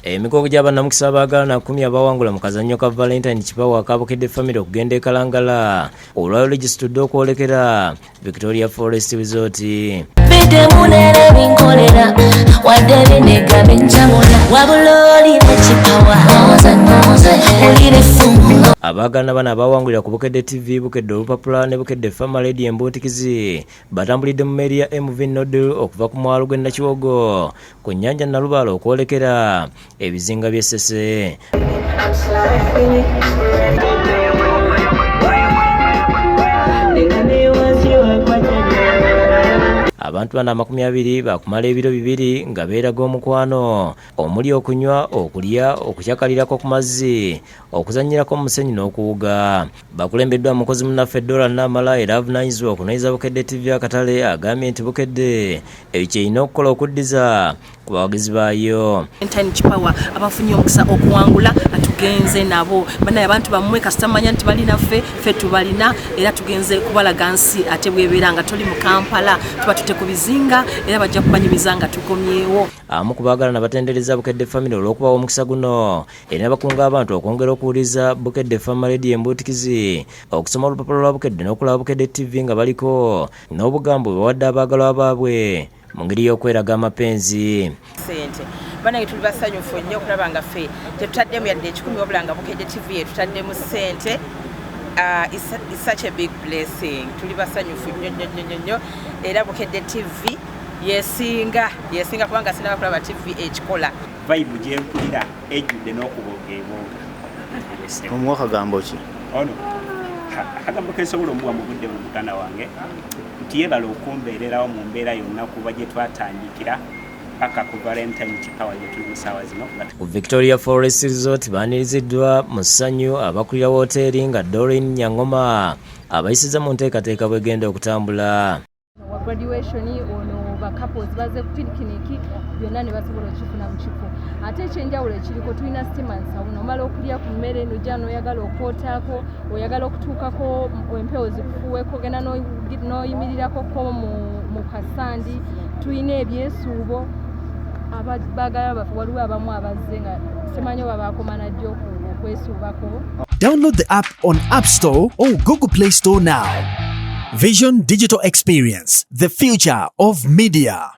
Emikoko gy'abannamukisa abaagala 10 abawangula mu kazannyo ka Valentine Ki Power ka Bukedde family okugenda e Kalangala olwaliro legisitudde okwolekera Victoria Forest Resort. Abaagala bano abawangulira ku Bukedde TV, Bukedde Olupapula ne Bukedde Family Radio Embootikizi batambulidde mu meeri ya MV Nodal okuva ku mwalo gw'e Nakiwogo ku nnyanja Nalubaale okwolekera ebizinga by'Essese. Abantu bana 20 bakumala ebiro 2 nga beeraga omukwano omuli okunywa, okulya, okukyakalirako ku mazzi, okuzannyirako omusenyu n'okuwuga. Bakulembeddwa mukozi munnaffe Dora Namala era avunaanyizibwa okunoonyeza Bukedde TV akatale agambye nti Bukedde ekyo erina okukola okuddiza ku bawagizi baayo. Valentine Ki Power abafunye omukisa okuwangula atugenze nabo banaye abantu bamwe kasitamanya nti balina ffe tubalina era tugenze kubalaga nsi ate bwebeera nga tuli mu Kampala tuba tute ku bizinga era bajja kubanyumiza nga tukomyewo. Amu ku baagalana batendereza Bukedde family olw'okubawa omukisa guno era bakunga abantu okwongera okuwuliza Bukedde Family Radio Embootikizi, okusoma olupapula lwa Bukedde n'okulaba Bukedde TV nga baliko n'obugambo bwewadde abaagalwa baabwe mu ngeri y'okweraga amapenzi. Banaye tuli basanyufu nnyo okulaba nga ffe tetutaddemu yadde ekikumi wabula nga Bukedde TV yetutaddemu ssente. It's such a big blessing. Tuli basanyufu nnyo era Bukedde TV yesinga kubanga sinaba kulaba TV ekikola. Vibe gyempulira ejjudde n'okuboogaebooga. Omwaka gambo ki? Ono akagambo kensobola omuwa mu budde mu muganda wange nti yebala okumbeererawo mu mbeera yonna kuba gye twatandikira paka ku Valentine Ki Power gye tuli mu ssaawa zino. Ku Victoria Forest Resort baaniriziddwa mu ssanyu abakulira wooteeri nga Doreen Nyangoma abayisiza mu nteekateeka bwegenda okutambula. Graduation ono ba couples baze ku pikiniki byonna ne basobola okifuna mu kifo. Ate ekyenjawulo ekiriko tulina steamers awo nomala okulya ku mmere n'ojja n'oyagala okwotaako, oyagala okutuukako empewo zikufuweko genda n'oyimirirako mu kasandi. Tulina ebyesuubo abaagala baffe waliwo abamu abazze nga simanyi oba baakoma najjo okwesuubako. Download the app on App Store or Google Play Store now. Vision Digital Experience, the future of media.